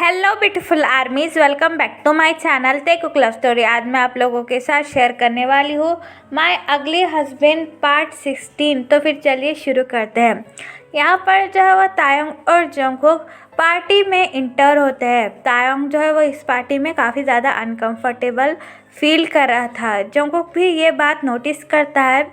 Hello beautiful armies, welcome back to my channel Taekook love story. आज मैं आप लोगों के साथ शेयर करने वाली हूँ माय अगली हस्बैंड पार्ट 16। तो फिर चलिए शुरू करते हैं। यहाँ पर जो है वो तायोंग और जंगकुक पार्टी में इंटर होते हैं। तायोंग जो है वो इस पार्टी में काफ़ी ज़्यादा अनकंफर्टेबल फील कर रहा था। जंगकुक भी ये बात नोटिस करता है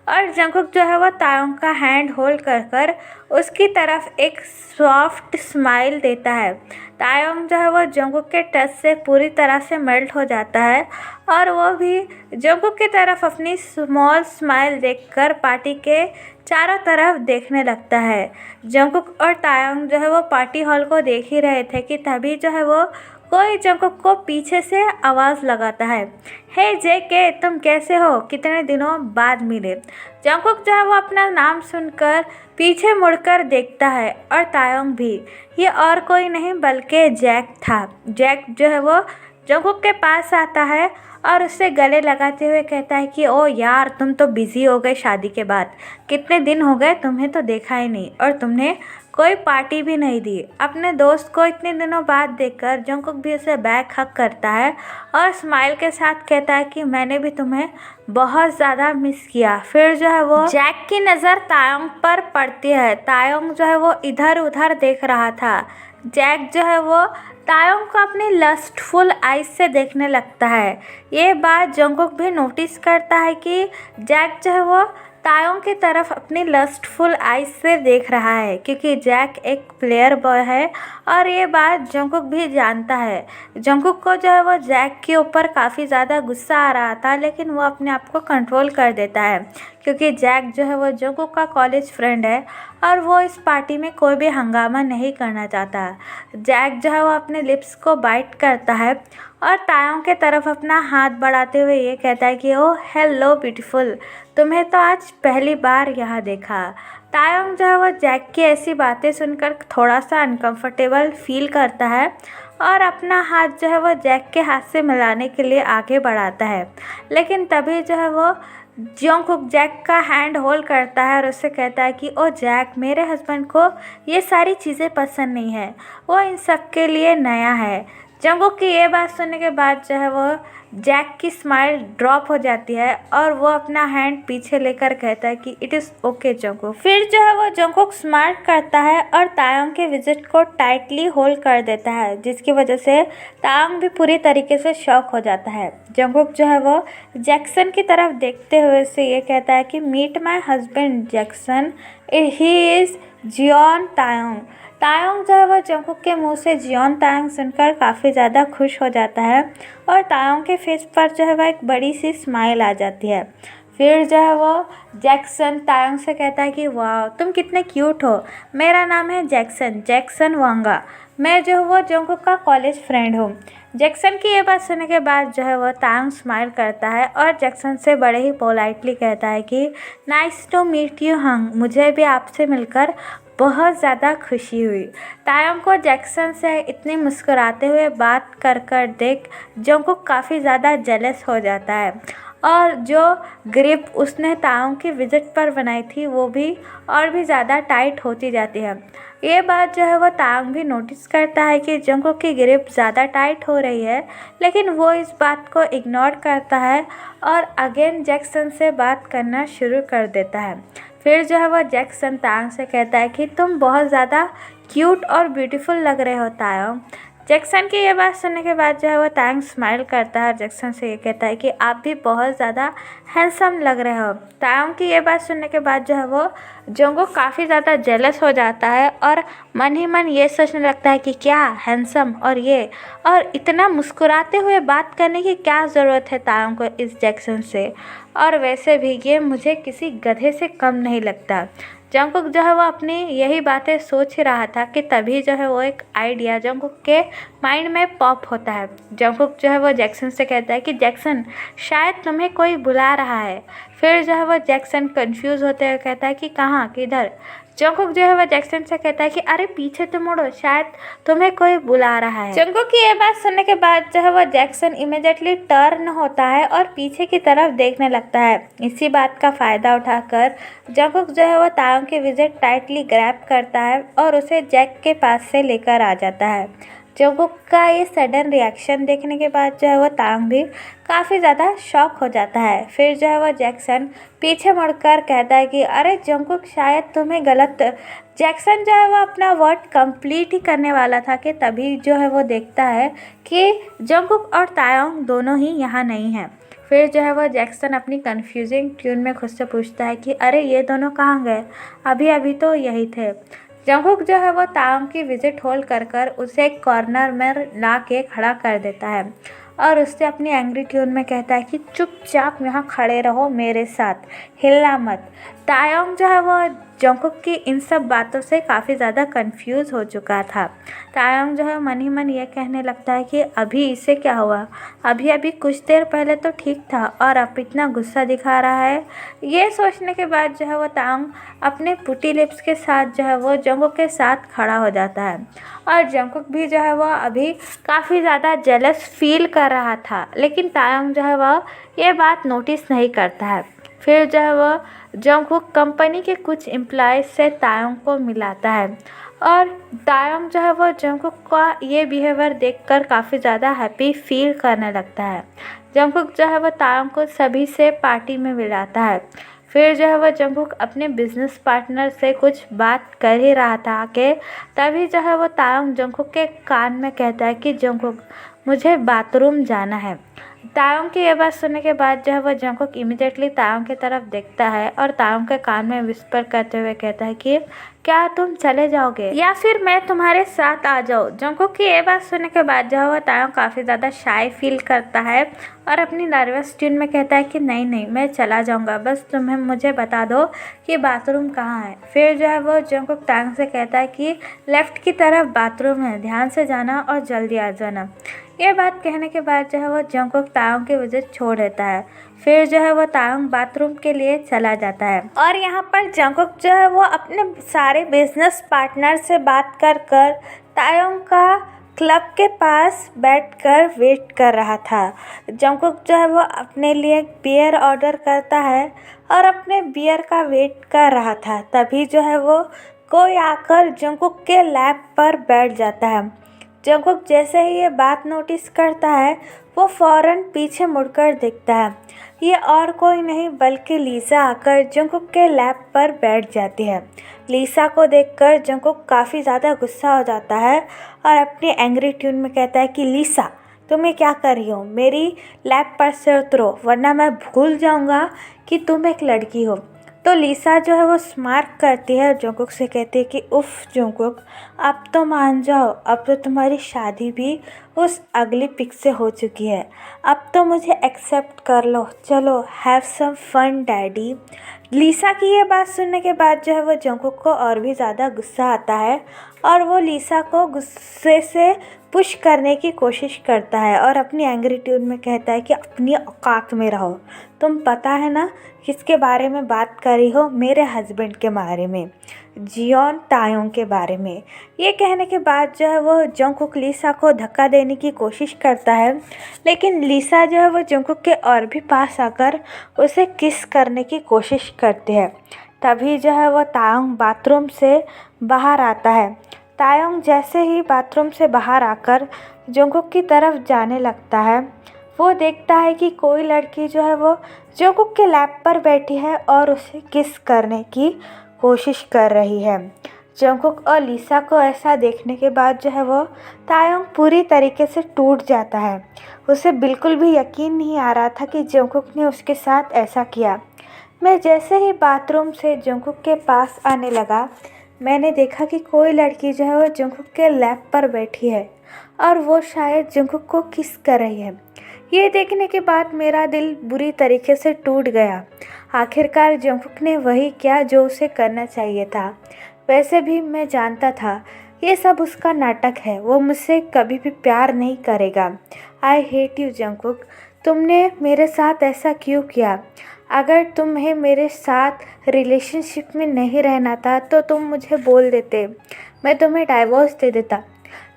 और जंगकुक जो है वो तायोंग का हैंड होल्ड कर कर उसकी तरफ एक सॉफ्ट स्माइल देता है। तायोंग जो है वो जंगकुक के टच से पूरी तरह से मेल्ट हो जाता है और वो भी जंगकुक की तरफ अपनी स्मॉल स्माइल देखकर पार्टी के चारों तरफ देखने लगता है। जंगकुक और तायोंग जो है वो पार्टी हॉल को देख ही रहे थे कि तभी जो है वो कोई जंगकुक को पीछे से आवाज़ लगाता है, हे जेके, तुम कैसे हो? कितने दिनों बाद मिले। जंगकुक जो है वो अपना नाम सुनकर पीछे मुड़कर देखता है और तायोंग भी। ये और कोई नहीं बल्कि जैक था। जैक जो है वो जंगकुक के पास आता है और उससे गले लगाते हुए कहता है कि ओ यार, तुम तो बिज़ी हो गए शादी के बाद। कितने दिन हो गए, तुम्हें तो देखा ही नहीं और तुमने कोई पार्टी भी नहीं दी। अपने दोस्त को इतने दिनों बाद देखकर जंगकुक भी उसे बैक हक करता है और स्माइल के साथ कहता है कि मैंने भी तुम्हें बहुत ज़्यादा मिस किया। फिर जो है वो जैक की नज़र तायोंग पर पड़ती है। तायोंग जो है वो इधर उधर देख रहा था। जैक जो है वो तायोंग को अपनी लस्टफुल आइज से देखने लगता है। ये बात जंगकुक भी नोटिस करता है कि जैक जो है वो तायोंग की तरफ अपनी लस्टफुल आइज से देख रहा है, क्योंकि जैक एक प्लेयर बॉय है और ये बात जंगकुक भी जानता है। जंगकुक को जो है वो जैक के ऊपर काफ़ी ज़्यादा गुस्सा आ रहा था, लेकिन वो अपने आप को कंट्रोल कर देता है क्योंकि जैक जो है वो जंगकुक का कॉलेज फ्रेंड है और वो इस पार्टी में कोई भी हंगामा नहीं करना चाहता। जैक जो है वो अपने लिप्स को बाइट करता है और तायोंग के तरफ अपना हाथ बढ़ाते हुए ये कहता है कि ओ हेलो ब्यूटीफुल, तुम्हें तो आज पहली बार यहाँ देखा। तायोंग जो है वो जैक की ऐसी बातें सुनकर थोड़ा सा अनकंफर्टेबल फील करता है और अपना हाथ जो है वो जैक के हाथ से मिलाने के लिए आगे बढ़ाता है, लेकिन तभी जो है वो जंगकुक जैक का हैंड होल्ड करता है और उससे कहता है कि ओ जैक, मेरे हस्बैंड को ये सारी चीज़ें पसंद नहीं है, वो इन सब के लिए नया है। जंगकुक की ये बात सुनने के बाद जो है वो जैक की स्माइल ड्रॉप हो जाती है और वो अपना हैंड पीछे लेकर कहता है कि इट इज़ ओके जंगकुक। फिर जो है वो जंगकुक स्माइल करता है और तायोंग के विजिट को टाइटली होल्ड कर देता है, जिसकी वजह से तायोंग भी पूरी तरीके से शॉक हो जाता है। जंगकुक जो है वो जैक्सन की तरफ देखते हुए से ये कहता है कि meet my husband Jackson, he is Jeon Taeyong. Taeyong जो है वो जंगकुक के मुंह से जियोन तायोंग सुनकर काफ़ी ज़्यादा खुश हो जाता है और तायोंग के फेस पर जो है वो एक बड़ी सी स्माइल आ जाती है। फिर जो है वो जैक्सन तायोंग से कहता है कि वाह, तुम कितने क्यूट हो। मेरा नाम है जैक्सन, जैक्सन वांगा। मैं जो वो जंगकुक का कॉलेज फ्रेंड हूँ। जैक्सन की ये बात सुनने के बाद जो है वो तायोंग स्माइल करता है और जैक्सन से बड़े ही पोलाइटली कहता है कि नाइस टू मीट यू हंग, मुझे भी आपसे मिलकर बहुत ज़्यादा खुशी हुई। तायोंग को जैक्सन से इतनी मुस्कुराते हुए बात कर कर देख जंगकुक काफ़ी ज़्यादा जेलस हो जाता है और जो ग्रिप उसने तायोंग की विजिट पर बनाई थी वो भी और भी ज़्यादा टाइट होती जाती है। ये बात जो है वो तायोंग भी नोटिस करता है कि जंगकुक की ग्रिप ज़्यादा टाइट हो रही है, लेकिन वो इस बात को इग्नोर करता है और अगेन जैक्सन से बात करना शुरू कर देता है। फिर जो है वो जैक्सन तायोंग से कहता है कि तुम बहुत ज़्यादा क्यूट और ब्यूटीफुल लग रहे हो तायोंग। जैक्सन की ये बात सुनने के बाद जो है वो तायोंग स्माइल करता है और जैक्सन से ये कहता है कि आप भी बहुत ज़्यादा हैंडसम लग रहे हो। तायोंग की ये बात सुनने के बाद जो है वो जंगकुक काफ़ी ज़्यादा जेलस हो जाता है और मन ही मन ये सोचने लगता है कि क्या हैंडसम और इतना मुस्कुराते हुए बात करने की क्या ज़रूरत है तायोंग को इस जैक्सन से, और वैसे भी ये मुझे किसी गधे से कम नहीं लगता। जंगकुक जो है वो अपनी यही बातें सोच ही रहा था कि तभी जो है वो एक आइडिया जंगकुक के माइंड में पॉप होता है। जंगकुक जो है वो जैक्सन से कहता है कि जैक्सन, शायद तुम्हें कोई बुला रहा है। फिर जो है वो जैक्सन कंफ्यूज होते हुए कहता है कि कहाँ, किधर। जंगकुक जो है वो जैक्सन से कहता है कि अरे पीछे तो मुड़ो, शायद तुम्हें कोई बुला रहा है। जंगकुक की ये बात सुनने के बाद जो है वो जैक्सन इमीडिएटली टर्न होता है और पीछे की तरफ देखने लगता है। इसी बात का फ़ायदा उठाकर जंगकुक जो है वो तायोंग की विजिट टाइटली ग्रैब करता है और उसे जैक के पास से लेकर आ जाता है। जंगकुक का ये सडन रिएक्शन देखने के बाद जो है वो तायंग भी काफ़ी ज़्यादा शॉक हो जाता है। फिर जो है वो जैक्सन पीछे मुड़कर कहता है कि अरे जंगकुक, शायद तुम्हें गलत। जैक्सन जो है वो अपना वर्ड कंप्लीट ही करने वाला था कि तभी जो है वो देखता है कि जंगकुक और तायंग दोनों ही यहाँ नहीं हैं। फिर जो है वो जैक्सन अपनी कंफ्यूजिंग ट्यून में खुद से पूछता है कि अरे ये दोनों कहाँ गए, अभी अभी तो यही थे। जंगकुक जो है वो तायंग की विजिट होल्ड कर उसे एक कॉर्नर में ला के खड़ा कर देता है और उससे अपनी एंग्री ट्यून में कहता है कि चुपचाप यहाँ खड़े रहो मेरे साथ, हिलना मत। तायंग जो है वो जंगकुक की इन सब बातों से काफ़ी ज़्यादा कंफ्यूज हो चुका था। तायंग जो है मन ही मन ये कहने लगता है कि अभी इसे क्या हुआ, अभी अभी कुछ देर पहले तो ठीक था और अब इतना गुस्सा दिखा रहा है। ये सोचने के बाद जो है वो तायंग अपने पुटी लिप्स के साथ जो है वो जंगकुक के साथ खड़ा हो जाता है और जंगकुक भी जो है वो अभी काफ़ी ज़्यादा जेलस फील कर रहा था, लेकिन तायंग जो है वो ये बात नोटिस नहीं करता है। फिर जो है वो जंगकुक कंपनी के कुछ एम्प्लॉयज़ से तायंग को मिलाता है और तायंग जो है वो जंगकुक का ये बिहेवियर देखकर काफ़ी ज़्यादा हैप्पी फील करने लगता है। जंगकुक जो है वो तायंग को सभी से पार्टी में मिलाता है। फिर जो है वो जंगकुक अपने बिजनेस पार्टनर से कुछ बात कर ही रहा था कि तभी जो है वो तायंग जंगकुक के कान में कहता है कि जंगकुक, मुझे बाथरूम जाना है। तायंग की ये बात सुनने के बाद जो है वो जंगकुक इमीडिएटली तायंग की तरफ देखता है और तायंग के कान में विस्पर करते हुए कहता है कि क्या तुम चले जाओगे या फिर मैं तुम्हारे साथ आ जाऊँ। जंगकुक की ये बात सुनने के बाद जो है वो तायंग काफ़ी ज़्यादा शाय फील करता है और अपनी नर्वस ट्यून में कहता है कि नहीं नहीं, मैं चला जाऊँगा, बस तुम्हें मुझे बता दो कि बाथरूम कहाँ है। फिर जो है वो जंगकुक तायंग से कहता है कि लेफ़्ट की तरफ बाथरूम है, ध्यान से जाना और जल्दी आ जाना। ये बात कहने के बाद जो है वो जंगकुक तायंग की विजिट छोड़ देता है। फिर जो है वो तायंग बाथरूम के लिए चला जाता है और यहाँ पर जंगकुक जो है वो अपने सारे बिजनेस पार्टनर से बात कर तायंग का क्लब के पास बैठकर वेट कर रहा था। जंगकुक जो है वो अपने लिए बियर ऑर्डर करता है और अपने बियर का वेट कर रहा था। तभी जो है वो कोई आकर जंगकुक के लैब पर बैठ जाता है। जंगकुक जैसे ही ये बात नोटिस करता है वो फ़ौरन पीछे मुड़कर देखता है। ये और कोई नहीं बल्कि लीसा आकर जंगकुक के लैब पर बैठ जाती है। लीसा को देखकर जंगकुक काफ़ी ज़्यादा गुस्सा हो जाता है और अपनी एंग्री ट्यून में कहता है कि लीसा, तुम ये क्या कर रही हो, मेरी लैब पर से उतरो वरना मैं भूल जाऊंगा कि तुम एक लड़की हो। तो लीसा जो है वो स्मार्ट करती है, जंगकुक से कहती है कि उफ़ जंगकुक, अब तो मान जाओ, अब तो तुम्हारी शादी भी उस अगली पिक से हो चुकी है, अब तो मुझे एक्सेप्ट कर लो, चलो हैव सम फन डैडी। लीसा की ये बात सुनने के बाद जो है वो जंगकुक को और भी ज़्यादा गुस्सा आता है और वो लीसा को गुस्से से पुश करने की कोशिश करता है और अपनी एंग्री ट्यून में कहता है कि अपनी औकात में रहो, तुम पता है ना किसके बारे में बात कर रही हो, मेरे हस्बैंड के बारे में, जियोन तायोंग के बारे में। ये कहने के बाद जो है वो जंगकुक लीसा को धक्का देने की कोशिश करता है, लेकिन लीसा जो है वो जंगकुक के और भी पास आकर उसे किस करने की कोशिश करती है। तभी जो है वो तायोंग बाथरूम से बाहर आता है। तायोंग जैसे ही बाथरूम से बाहर आकर जंगकुक की तरफ जाने लगता है, वो देखता है कि कोई लड़की जो है वो जंगकुक के लैब पर बैठी है और उसे किस करने की कोशिश कर रही है। जंगकुक और लीसा को ऐसा देखने के बाद जो है वो तायोंग पूरी तरीके से टूट जाता है। उसे बिल्कुल भी यकीन नहीं आ रहा था कि जंगकुक ने उसके साथ ऐसा किया। मैं जैसे ही बाथरूम से जंगकुक के पास आने लगा, मैंने देखा कि कोई लड़की जो है वो जंगकुक के लैब पर बैठी है और वो शायद जंगकुक को किस कर रही है। ये देखने के बाद मेरा दिल बुरी तरीके से टूट गया। आखिरकार जंगकुक ने वही किया जो उसे करना चाहिए था। वैसे भी मैं जानता था ये सब उसका नाटक है, वो मुझसे कभी भी प्यार नहीं करेगा। आई हेट यू जंगकुक, तुमने मेरे साथ ऐसा क्यों किया? अगर तुम्हें मेरे साथ रिलेशनशिप में नहीं रहना था तो तुम मुझे बोल देते, मैं तुम्हें डाइवोर्स दे देता।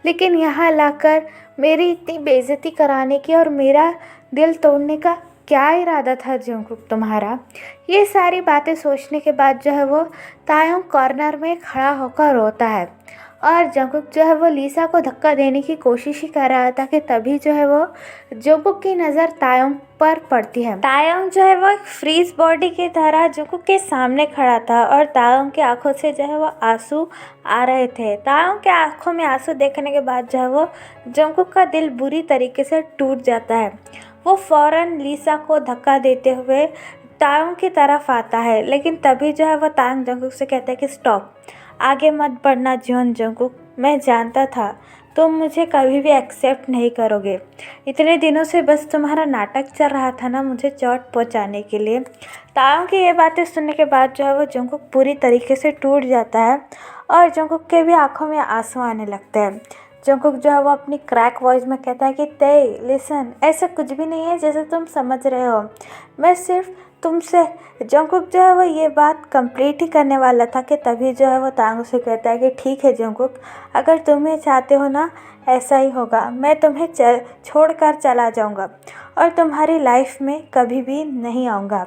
लेकिन यहाँ लाकर मेरी इतनी बेइज्जती कराने की और मेरा दिल तोड़ने का क्या इरादा था जंगकुक तुम्हारा? ये सारी बातें सोचने के बाद जो है वो तायोंग कॉर्नर में खड़ा होकर रोता है और जंगकुक जो है वो लीसा को धक्का देने की कोशिश ही कर रहा था कि तभी जो है वो जंगकुक की नज़र तायोंग पर पड़ती है। तायोंग जो है वो एक फ्रीज बॉडी की तरह जंगकुक के सामने खड़ा था और तायोंग की आंखों से जो है वो आंसू आ रहे थे। तायोंग के आंखों में आंसू देखने के बाद जो है वो जंगकुक का दिल बुरी तरीके से टूट जाता है। वो फौरन लीसा को धक्का देते हुए तायोंग की तरफ आता है, लेकिन तभी जो है वो तायोंग जंगकुक से कहता है कि स्टॉप, आगे मत बढ़ना जियोन जंगकुक। मैं जानता था तुम मुझे कभी भी एक्सेप्ट नहीं करोगे। इतने दिनों से बस तुम्हारा नाटक चल रहा था ना, मुझे चोट पहुंचाने के लिए। तायोंग की ये बातें सुनने के बाद जो है वो जंगकुक पूरी तरीके से टूट जाता है और जंगकुक के भी आंखों में आंसू आने लगते हैं। जंगकुक जो है वो अपनी क्रैक वॉइस में कहता है कि ते लिसन, ऐसा कुछ भी नहीं है जैसे तुम समझ रहे हो। मैं सिर्फ तुमसे। जंगकुक जो है वो ये बात कंप्लीट ही करने वाला था कि तभी जो है वो तायोंग से कहता है कि ठीक है जंगकुक, अगर तुम ये चाहते हो ना ऐसा ही होगा। मैं तुम्हें छोड़कर चला जाऊंगा और तुम्हारी लाइफ में कभी भी नहीं आऊँगा।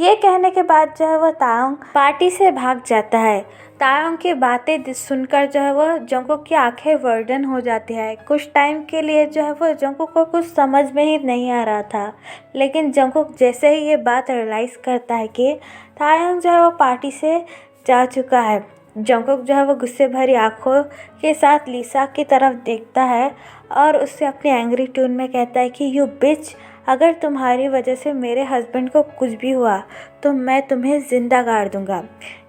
ये कहने के बाद जो है वो तायोंग पार्टी से भाग जाता है। तायोंग की बातें सुनकर जो है वो जंगकुक की आंखें वर्डन हो जाती है। कुछ टाइम के लिए जो है वो जंगकुक को कुछ समझ में ही नहीं आ रहा था, लेकिन जंगकुक जैसे ही ये बात रियलाइज़ करता है कि तायोंग जो है वो पार्टी से जा चुका है, जंगकुक जो है वो गुस्से भरी आंखों के साथ लीसा की तरफ देखता है और उससे अपनी एंग्री टोन में कहता है कि यू बिच, अगर तुम्हारी वजह से मेरे हस्बैंड को कुछ भी हुआ तो मैं तुम्हें ज़िंदा गाड़ दूंगा।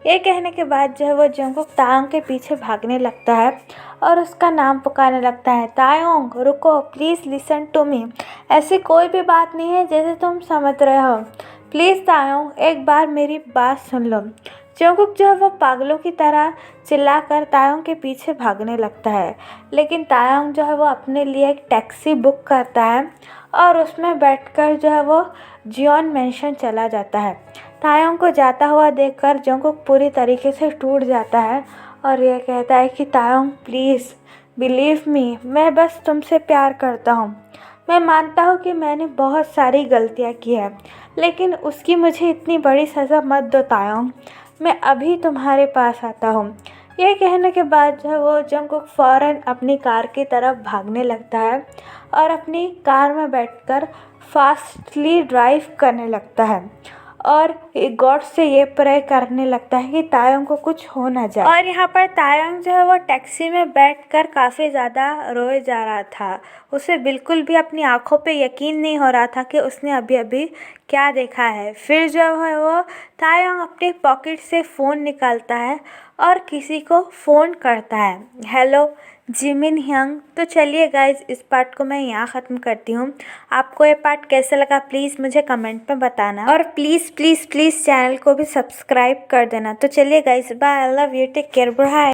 ये कहने के बाद जो है वो जंगकुक तायोंग के पीछे भागने लगता है और उसका नाम पुकारने लगता है, तायोंग रुको, प्लीज़ लिसन टू मी। ऐसी कोई भी बात नहीं है जैसे तुम समझ रहे हो। प्लीज़ तायोंग, एक बार मेरी बात सुन लो। जंगकुक जो है वो पागलों की तरह चिल्लाकर तायोंग के पीछे भागने लगता है, लेकिन तायोंग जो है वो अपने लिए एक टैक्सी बुक करता है और उसमें बैठकर जो है वो जियोन मेंशन चला जाता है। तायोंग को जाता हुआ देखकर जंगकुक पूरी तरीके से टूट जाता है और यह कहता है कि तायोंग प्लीज़ बिलीव मी, मैं बस तुमसे प्यार करता हूँ। मैं मानता हूँ कि मैंने बहुत सारी गलतियाँ की हैं, लेकिन उसकी मुझे इतनी बड़ी सज़ा मत दो तायोंग। मैं अभी तुम्हारे पास आता हूँ। यह कहने के बाद जो है वो जंगकुक फ़ौरन अपनी कार की तरफ भागने लगता है और अपनी कार में बैठकर फास्टली ड्राइव करने लगता है और गॉड से ये प्रे करने लगता है कि तायोंग को कुछ हो ना जाए। और यहाँ पर तायोंग जो है वो टैक्सी में बैठकर काफ़ी ज़्यादा रोए जा रहा था। उसे बिल्कुल भी अपनी आंखों पे यकीन नहीं हो रहा था कि उसने अभी अभी क्या देखा है। फिर जो है वो तायोंग अपने पॉकेट से फ़ोन निकालता है और किसी को फ़ोन करता है, हेलो जिमिन ह्यंग। तो चलिए गाइज, इस पार्ट को मैं यहाँ ख़त्म करती हूँ। आपको ये पार्ट कैसा लगा प्लीज़ मुझे कमेंट में बताना और प्लीज़ प्लीज़ प्लीज़ चैनल को भी सब्सक्राइब कर देना। तो चलिए guys, bye, I love you, take care, bye.